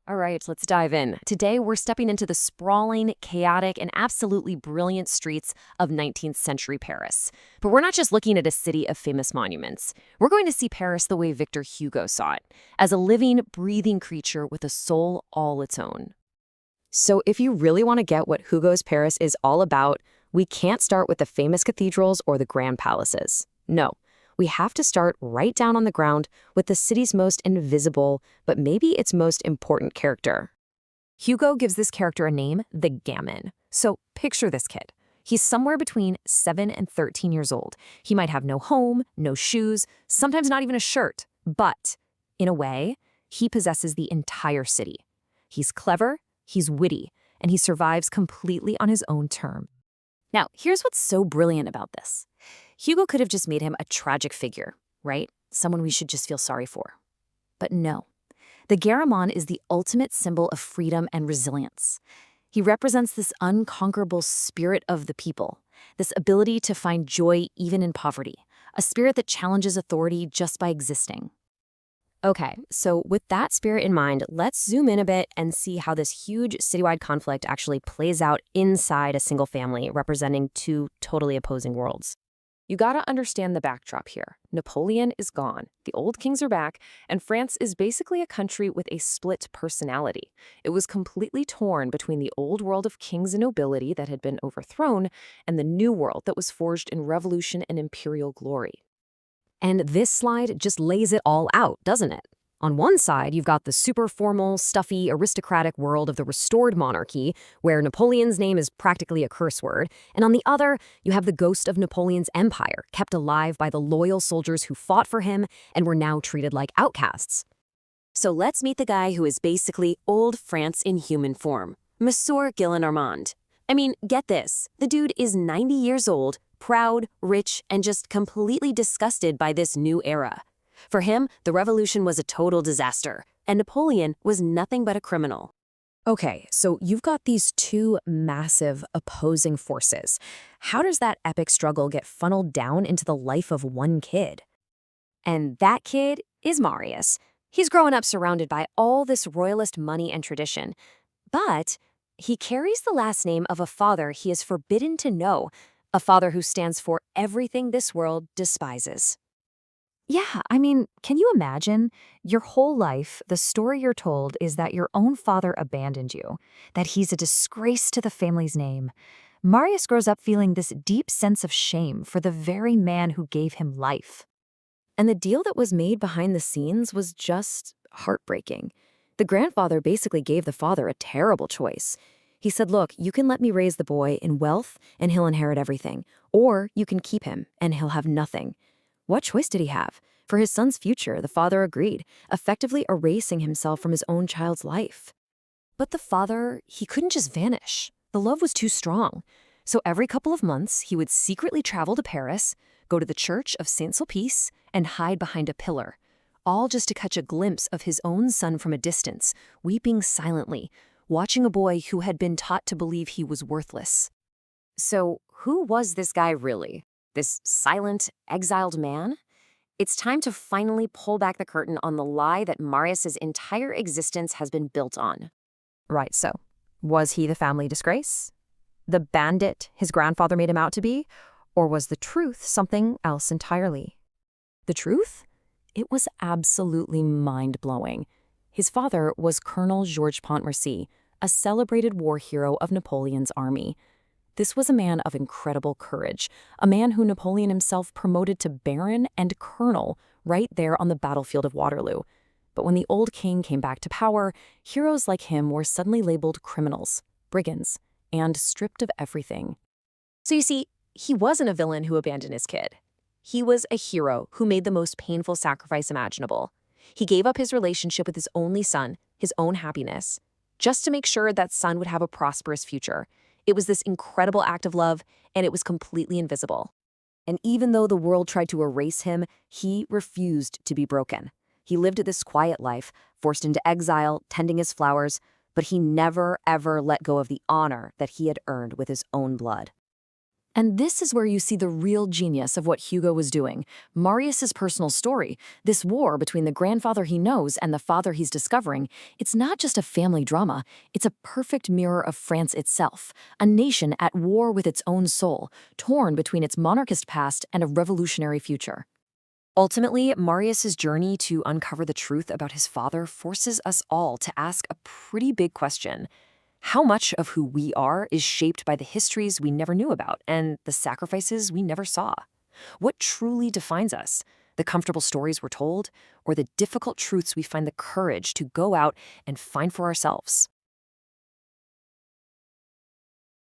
All right, let's dive in. Today, we're stepping into the sprawling, chaotic, and absolutely brilliant streets of 19th century Paris. But we're not just looking at a city of famous monuments. We're going to see Paris the way Victor Hugo saw it, as a living, breathing creature with a soul all its own. So if you really want to get what Hugo's Paris is all about, we can't start with the famous cathedrals or the grand palaces. No. We have to start right down on the ground with the city's most invisible, but maybe its most important character. Hugo gives this character a name, the Gamin. So picture this kid. He's somewhere between 7 and 13 years old. He might have no home, no shoes, sometimes not even a shirt. But, in a way, he possesses the entire city. He's clever, he's witty, and he survives completely on his own terms. Now, here's what's so brilliant about this. Hugo could have just made him a tragic figure, right? Someone we should just feel sorry for. But no. The Garamond is the ultimate symbol of freedom and resilience. He represents this unconquerable spirit of the people, this ability to find joy even in poverty, a spirit that challenges authority just by existing. Okay, so with that spirit in mind, let's zoom in a bit and see how this huge citywide conflict actually plays out inside a single family representing two totally opposing worlds. You gotta understand the backdrop here. Napoleon is gone, the old kings are back, and France is basically a country with a split personality. It was completely torn between the old world of kings and nobility that had been overthrown and the new world that was forged in revolution and imperial glory. And this slide just lays it all out, doesn't it? On one side, you've got the super formal, stuffy, aristocratic world of the restored monarchy, where Napoleon's name is practically a curse word. And on the other, you have the ghost of Napoleon's empire, kept alive by the loyal soldiers who fought for him and were now treated like outcasts. So let's meet the guy who is basically old France in human form, Monsieur Gillenormand. I mean, get this, the dude is 90 years old, proud, rich, and just completely disgusted by this new era. For him, the revolution was a total disaster, and Napoleon was nothing but a criminal. Okay, so you've got these two massive opposing forces. How does that epic struggle get funneled down into the life of one kid? And that kid is Marius. He's growing up surrounded by all this royalist money and tradition, but he carries the last name of a father he is forbidden to know, a father who stands for everything this world despises. Yeah, I mean, can you imagine? Your whole life, the story you're told is that your own father abandoned you, that he's a disgrace to the family's name. Marius grows up feeling this deep sense of shame for the very man who gave him life. And the deal that was made behind the scenes was just heartbreaking. The grandfather basically gave the father a terrible choice. He said, look, you can let me raise the boy in wealth and he'll inherit everything, or you can keep him and he'll have nothing. What choice did he have? For his son's future, the father agreed, effectively erasing himself from his own child's life. But the father, he couldn't just vanish. The love was too strong. So every couple of months, he would secretly travel to Paris, go to the Church of Saint-Sulpice, and hide behind a pillar, all just to catch a glimpse of his own son from a distance, weeping silently, watching a boy who had been taught to believe he was worthless. So who was this guy really? This silent, exiled man? It's time to finally pull back the curtain on the lie that Marius's entire existence has been built on. Right, so was he the family disgrace? The bandit his grandfather made him out to be? Or was the truth something else entirely? The truth? It was absolutely mind-blowing. His father was Colonel Georges Pontmercy, a celebrated war hero of Napoleon's army. This was a man of incredible courage, a man who Napoleon himself promoted to baron and colonel right there on the battlefield of Waterloo. But when the old king came back to power, heroes like him were suddenly labeled criminals, brigands, and stripped of everything. So you see, he wasn't a villain who abandoned his kid. He was a hero who made the most painful sacrifice imaginable. He gave up his relationship with his only son, his own happiness, just to make sure that son would have a prosperous future. It was this incredible act of love, and it was completely invisible. And even though the world tried to erase him, he refused to be broken. He lived this quiet life, forced into exile, tending his flowers, but he never, ever let go of the honor that he had earned with his own blood. And this is where you see the real genius of what Hugo was doing. Marius's personal story, this war between the grandfather he knows and the father he's discovering, it's not just a family drama, it's a perfect mirror of France itself, a nation at war with its own soul, torn between its monarchist past and a revolutionary future. Ultimately, Marius's journey to uncover the truth about his father forces us all to ask a pretty big question. How much of who we are is shaped by the histories we never knew about and the sacrifices we never saw? What truly defines us? The comfortable stories we're told, or the difficult truths we find the courage to go out and find for ourselves?